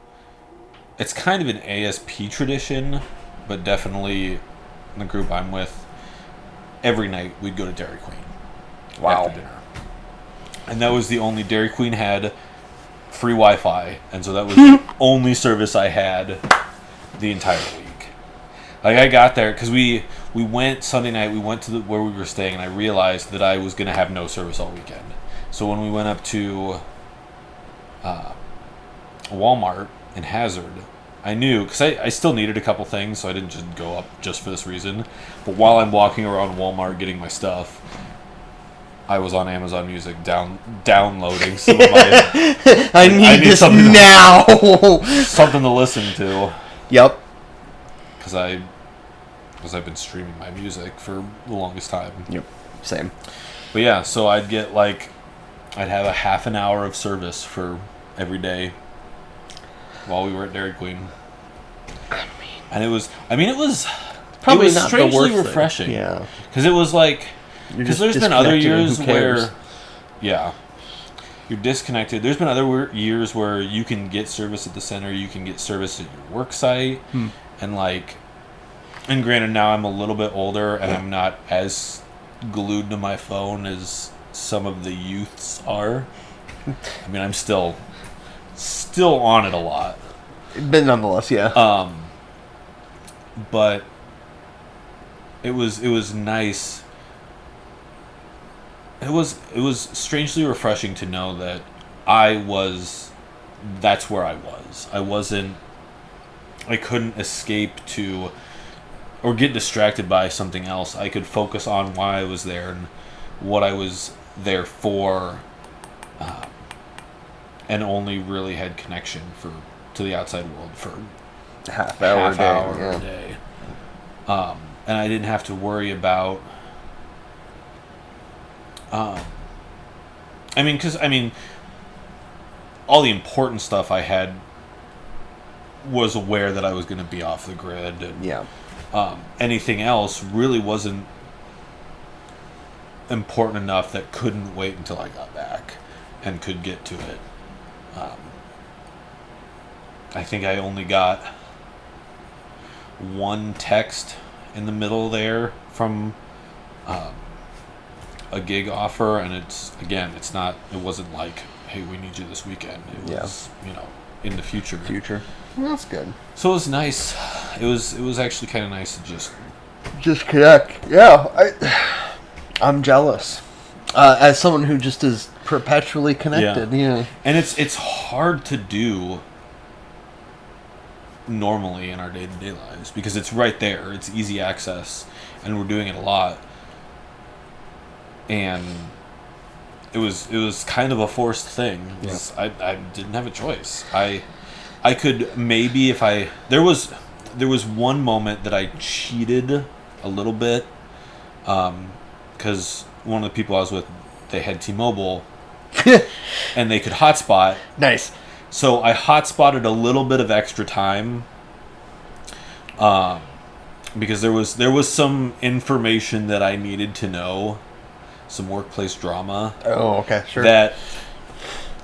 it's kind of an ASP tradition, but definitely in the group I'm with, every night we'd go to Dairy Queen. Wow. After dinner. And that was the only. Dairy Queen had free Wi-Fi, and so that was the only service I had the entire week. Like, I got there because we went Sunday night. We went to where we were staying, and I realized that I was gonna have no service all weekend. So when we went up to Walmart in Hazard, I knew, because I still needed a couple things, so I didn't just go up just for this reason. But while I'm walking around Walmart getting my stuff, I was on Amazon Music downloading some of my... I need this now! Something to listen to. Yep. Because I've been streaming my music for the longest time. Yep, same. But yeah, so I'd have a half an hour of service for every day while we were at Dairy Queen. And it was Probably it was not the strangely worst refreshing. thing. Yeah. Because it was like, because there's been other years cares? where, yeah, you're disconnected. There's been other years where you can get service at the center, you can get service at your work site, and like, and granted now I'm a little bit older and I'm not as glued to my phone as some of the youths are. I mean, I'm still on it a lot. But nonetheless, yeah. But it was nice. It was strangely refreshing to know that that's where I was. I couldn't escape to or get distracted by something else. I could focus on why I was there and what I was there for, and only really had connection to the outside world for half hour a day. And I didn't have to worry about. All the important stuff I had was aware that I was going to be off the grid. And, anything else really wasn't important enough that couldn't wait until I got back and could get to it. I think I only got one text in the middle there from a gig offer, and it wasn't like, hey, we need you this weekend. It was, in the future. Well, that's good. So it was nice. It was actually kind of nice to just connect. Yeah, I'm jealous. As someone who just is perpetually connected. Yeah. And it's hard to do normally in our day-to-day lives because it's right there. It's easy access, and we're doing it a lot. And it was kind of a forced thing. I didn't have a choice. I could maybe there was one moment that I cheated a little bit, because one of the people I was with, they had T-Mobile and they could hotspot. Nice. So I hotspotted a little bit of extra time, because there was some information that I needed to know, some workplace drama. Oh, okay, sure. That,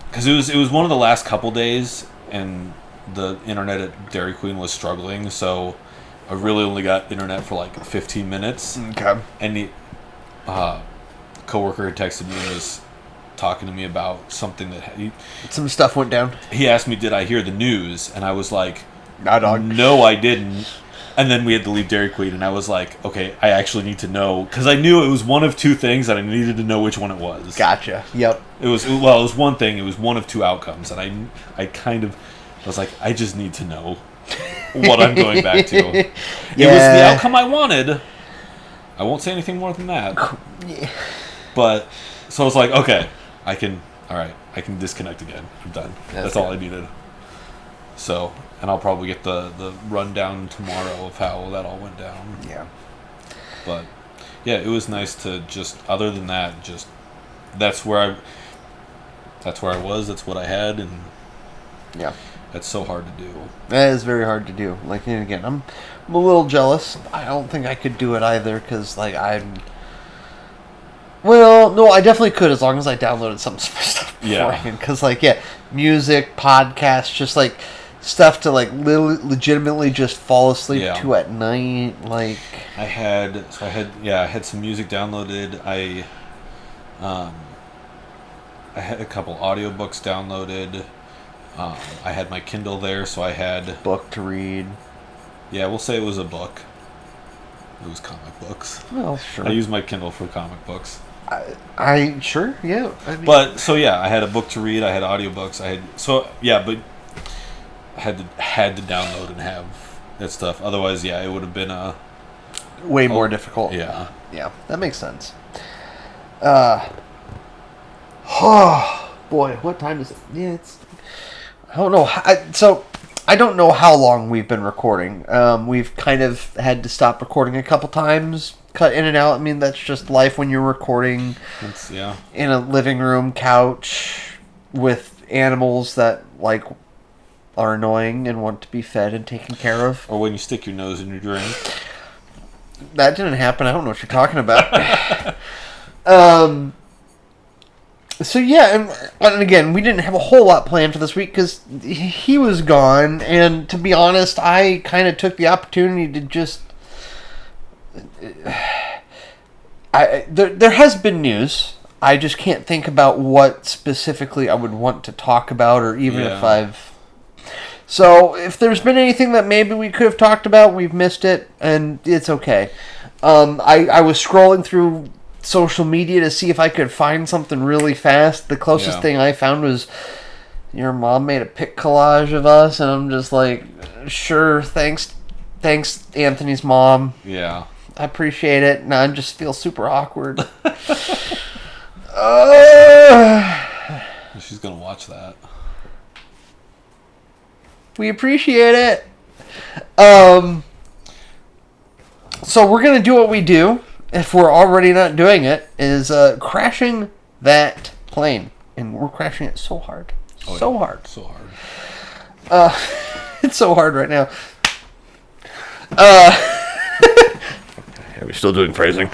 because it was one of the last couple days, and the internet at Dairy Queen was struggling, so I really only got internet for like 15 minutes. Okay. And the coworker had texted me and was talking to me about something that some stuff went down. He asked me, did I hear the news? And I was like, nah, dog. No, I didn't. And then we had to leave Dairy Queen, and I was like, okay, I actually need to know, because I knew it was one of two things, and I needed to know which one it was. Gotcha. Yep. It was one thing. It was one of two outcomes, and I was like, I just need to know what I'm going back to. Yeah. It was the outcome I wanted. I won't say anything more than that. Yeah. But so I was like, okay, I can disconnect again. I'm done. That's all I needed. So, and I'll probably get the rundown tomorrow of how that all went down. Yeah. But yeah, it was nice to just, other than that, just that's where I was, that's what I had, and yeah. That's so hard to do. That is very hard to do. Like, and again, I'm a little jealous. I don't think I could do it either, because, like, well, no, I definitely could as long as I downloaded some stuff beforehand. Because, like, music, podcasts, just, like, stuff to, like, legitimately just fall asleep to at night. Like, I had some music downloaded. I had a couple audiobooks downloaded. I had my Kindle there, so I had book to read. Yeah, we'll say it was a book. It was comic books. Well, sure. I use my Kindle for comic books. I sure, yeah. I mean, but so yeah, I had a book to read. I had audiobooks. But I had to download and have that stuff. Otherwise, it would have been way more difficult. Yeah, that makes sense. Oh boy, what time is it? Yeah, it's. I don't know. I don't know how long we've been recording. We've kind of had to stop recording a couple times, cut in and out. I mean, that's just life when you're recording in a living room couch with animals that like are annoying and want to be fed and taken care of. Or when you stick your nose in your drink. That didn't happen. I don't know what you're talking about. So yeah, and again, we didn't have a whole lot planned for this week because he was gone, and to be honest, I kind of took the opportunity to just... There has been news. I just can't think about what specifically I would want to talk about, or even if I've... So, if there's been anything that maybe we could have talked about, we've missed it, and it's okay. I was scrolling through social media to see if I could find something really fast. The closest thing I found was your mom made a pic collage of us, and I'm just like, sure, thanks Anthony's mom. Yeah. I appreciate it, and I just feel super awkward. She's gonna watch that. We appreciate it. So we're gonna do what we do, if we're already not doing it, is crashing that plane. And we're crashing it so hard. So hard. It's so hard right now. Are we still doing phrasing?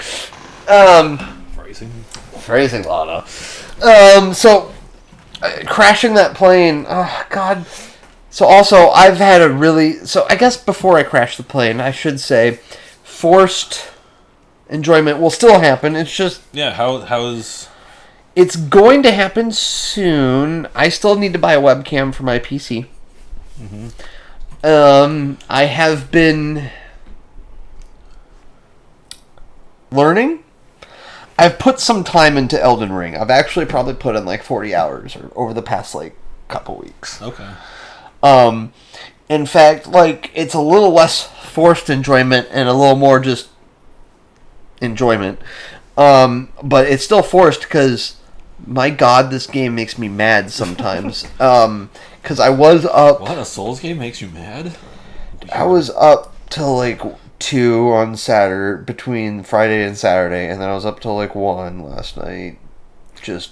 Phrasing, Lana. So, crashing that plane. Oh, God. So, also, I've had a really... So, I guess before I crash the plane, I should say, forced enjoyment will still happen. It's just... Yeah, how's... It's going to happen soon. I still need to buy a webcam for my PC. Mm-hmm. I have been learning. I've put some time into Elden Ring. I've actually probably put in like 40 hours over the past like couple weeks. Okay. In fact, like, it's a little less forced enjoyment and a little more just enjoyment. But it's still forced because, my God, this game makes me mad sometimes. Because I was up... What? A Souls game makes you mad? I was up till like 2 on Saturday, between Friday and Saturday, and then I was up till like 1 last night, just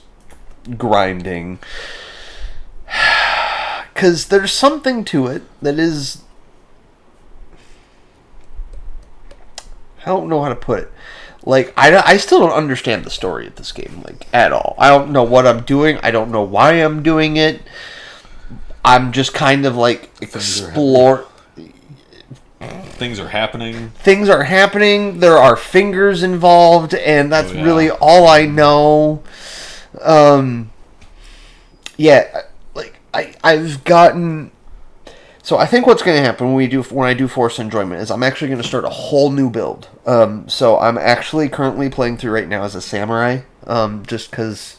grinding. Because there's something to it that is... I don't know how to put it. Like, I still don't understand the story of this game, like, at all. I don't know what I'm doing. I don't know why I'm doing it. I'm just kind of, like, explore... Things are happening. Things are happening. There are fingers involved, and that's really all I know. Like, I've gotten... So I think what's going to happen when I do Force Enjoyment is I'm actually going to start a whole new build. So I'm actually currently playing through right now as a samurai, just because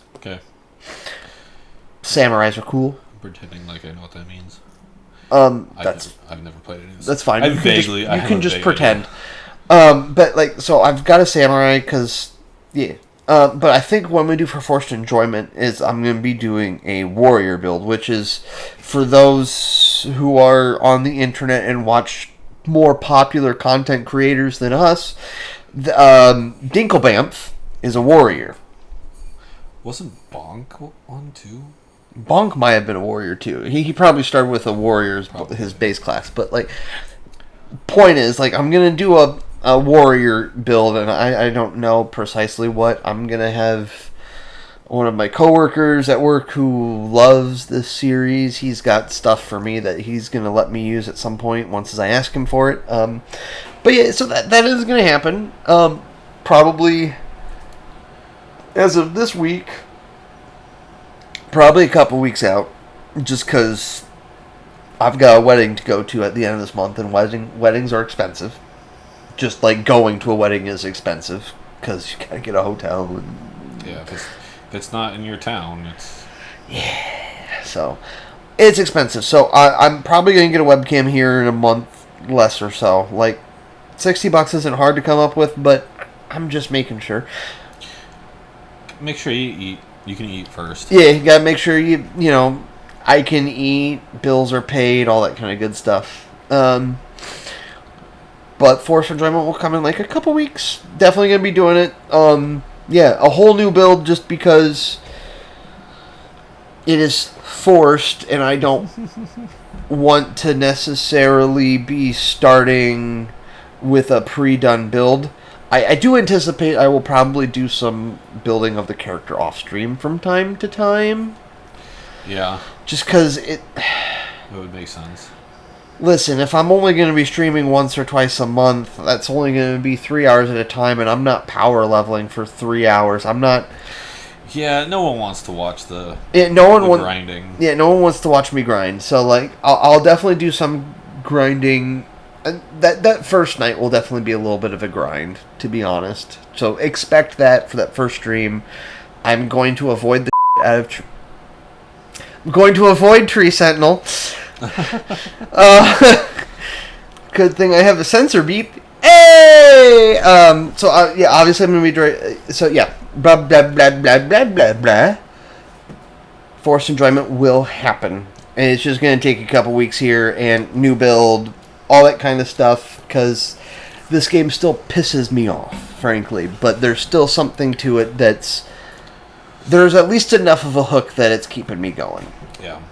samurais are cool. I'm pretending like I know what that means. I've never played any of this. That's fine. I You can just pretend. But like, so I've got a samurai because but I think what I'm going to do for Forced Enjoyment is I'm going to be doing a warrior build, which is for those who are on the internet and watch more popular content creators than us. Dinklebamf is a warrior. Wasn't Bonk one too? Bonk might have been a warrior too. He probably started with a warrior as his base class, but like, point is, like, I'm gonna do a warrior build, and I don't know precisely what. I'm gonna have one of my coworkers at work who loves this series. He's got stuff for me that he's gonna let me use at some point once I ask him for it. But yeah, so that is gonna happen. Probably as of this week. Probably a couple weeks out, just because I've got a wedding to go to at the end of this month, and weddings are expensive. Just like going to a wedding is expensive, because you gotta get a hotel. Yeah, if it's not in your town, it's... Yeah, so it's expensive. So I'm probably going to get a webcam here in a month, less or so. Like, $60 isn't hard to come up with, but I'm just making sure. Make sure you eat. You can eat first. Yeah, you gotta make sure you know, I can eat, bills are paid, all that kind of good stuff. But Force Enjoyment will come in like a couple weeks. Definitely gonna be doing it. Yeah, a whole new build just because it is forced, and I don't want to necessarily be starting with a pre-done build. I do anticipate I will probably do some building of the character off stream from time to time. Yeah. Just because it would make sense. Listen, if I'm only going to be streaming once or twice a month, that's only going to be 3 hours at a time, and I'm not power leveling for 3 hours. I'm not... Yeah, no one wants to watch the grinding. Yeah, no one wants to watch me grind. So, like, I'll definitely do some grinding. That first night will definitely be a little bit of a grind, to be honest. So expect that for that first stream. I'm going to avoid the out of... I'm going to avoid Tree Sentinel. Good thing I have a sensor beep. Hey! Yeah, obviously I'm going to be... So, yeah. Blah, blah, blah, blah, blah, blah, blah. Forced enjoyment will happen. And it's just going to take a couple weeks here, and new build, all that kind of stuff, because this game still pisses me off, frankly. But there's still something to it that's... There's at least enough of a hook that it's keeping me going. Yeah.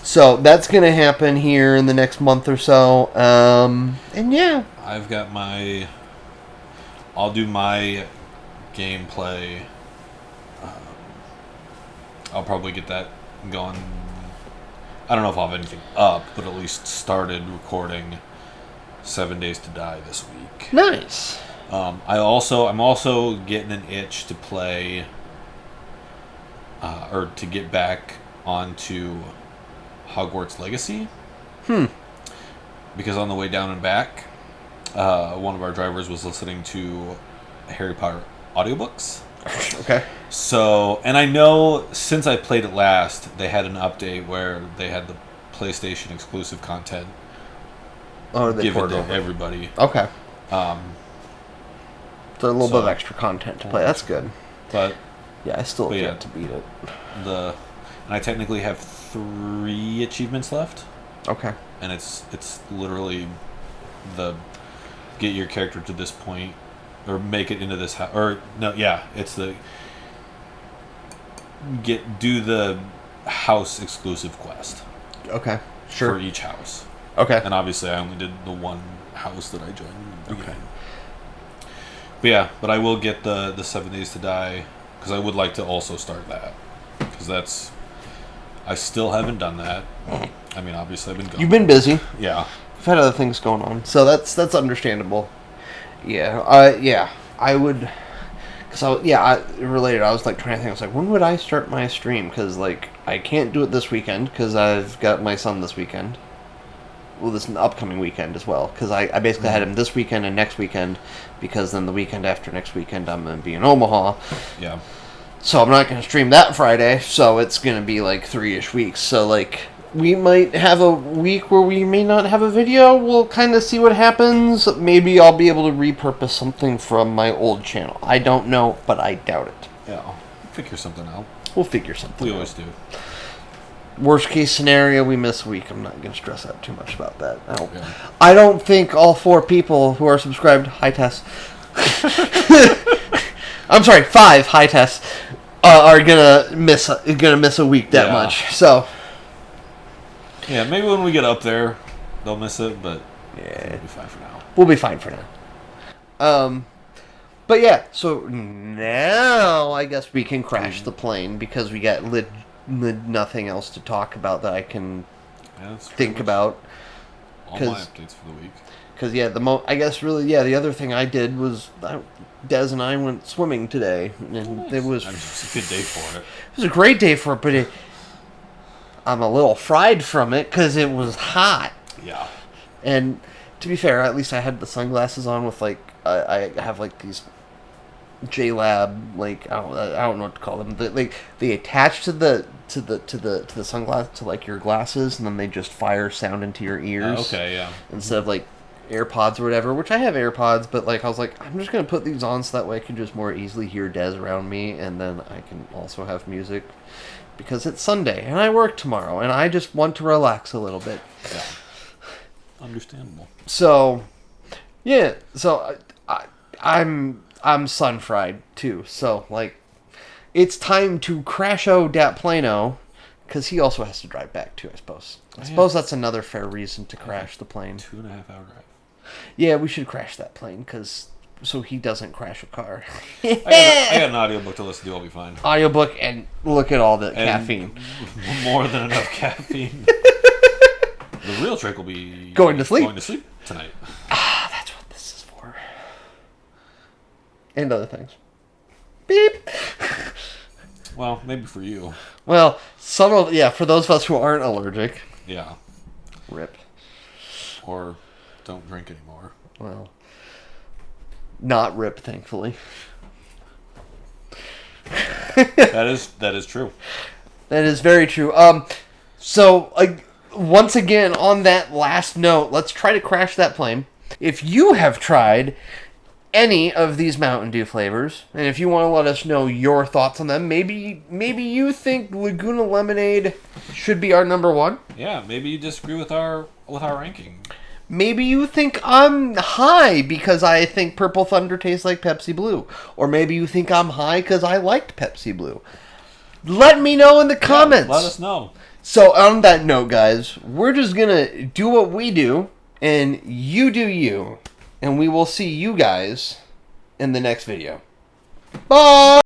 So that's going to happen here in the next month or so. And yeah. I've got my... I'll do my gameplay. I'll probably get that going. I don't know if I'll have anything up, but at least started recording 7 Days to Die this week. Nice. I'm also getting an itch to play, or to get back onto Hogwarts Legacy. Because on the way down and back, one of our drivers was listening to Harry Potter audiobooks. Okay. So, and I know since I played it last, they had an update where they had the PlayStation exclusive content given to everybody. Okay. So a little bit of extra content to play. That's good. But yeah, I still have to beat it. And I technically have 3 achievements left. Okay. And it's literally the get your character to this point, or make it into this house, or no, yeah, it's the do the house exclusive quest. Okay, sure. For each house. Okay. And obviously, I only did the one house that I joined. Okay. But I will get the 7 Days to Die, because I would like to also start that, because I still haven't done that. I mean, obviously, I've been going. You've been busy. Yeah. I've had other things going on, so that's understandable. Yeah, I would, because I was like trying to think. I was like, when would I start my stream? Because like I can't do it this weekend because I've got my son this weekend. Well, this upcoming weekend as well, because I basically had him this weekend and next weekend, because then the weekend after next weekend I'm going to be in Omaha. Yeah. So I'm not going to stream that Friday, so it's going to be like 3-ish weeks. So like we might have a week where we may not have a video. We'll kind of see what happens. Maybe I'll be able to repurpose something from my old channel. I don't know, but I doubt it. Yeah, we'll figure something out. We'll figure something out. We always do. Worst case scenario, we miss a week. I'm not going to stress out too much about that. I don't think all 4 people who are subscribed, hi Tess. I'm sorry, 5, hi Tess, are gonna miss a week that much. So. Yeah, maybe when we get up there, they'll miss it, but yeah, we'll be fine for now. We'll be fine for now. But yeah, so now I guess we can crash the plane, because we got nothing else to talk about that I can think about. All my updates for the week. Because I guess really the other thing I did was Des and I went swimming today, and it was a good day for it. It was a great day for it, but I'm a little fried from it because it was hot. Yeah. And to be fair, at least I had the sunglasses on with like I have like these JLab, like I don't know what to call them. They attach to the sunglasses, to like your glasses, and then they just fire sound into your ears. Okay, yeah. Instead of like AirPods or whatever, which I have AirPods, but like I was like, I'm just gonna put these on so that way I can just more easily hear Des around me, and then I can also have music. Because it's Sunday, and I work tomorrow, and I just want to relax a little bit. Yeah. Understandable. So, yeah. So, I'm sun fried, too. So, like, it's time to crasho dat plano, Because he also has to drive back, too, I suppose. I suppose that's another fair reason to crash the plane. 2.5 hour drive. Yeah, we should crash that plane, so he doesn't crash a car. I got an audiobook to listen to. I'll be fine. Audiobook, and look at all the caffeine. More than enough caffeine. The real trick will be going to sleep tonight. That's what this is for. And other things. Beep. Well, maybe for you. Well, for those of us who aren't allergic. Yeah. Rip. Or don't drink anymore. Well, not rip, thankfully. That is true. That is very true. So, once again, on that last note, let's try to crash that plane. If you have tried any of these Mountain Dew flavors, and if you want to let us know your thoughts on them, maybe you think Laguna Lemonade should be our number one. Yeah, maybe you disagree with our ranking. Maybe you think I'm high because I think Purple Thunder tastes like Pepsi Blue, or maybe you think I'm high because I liked Pepsi Blue. Let me know in the comments. Let us know. So on that note, guys, we're just gonna do what we do, and you do you. And we will see you guys in the next video. Bye!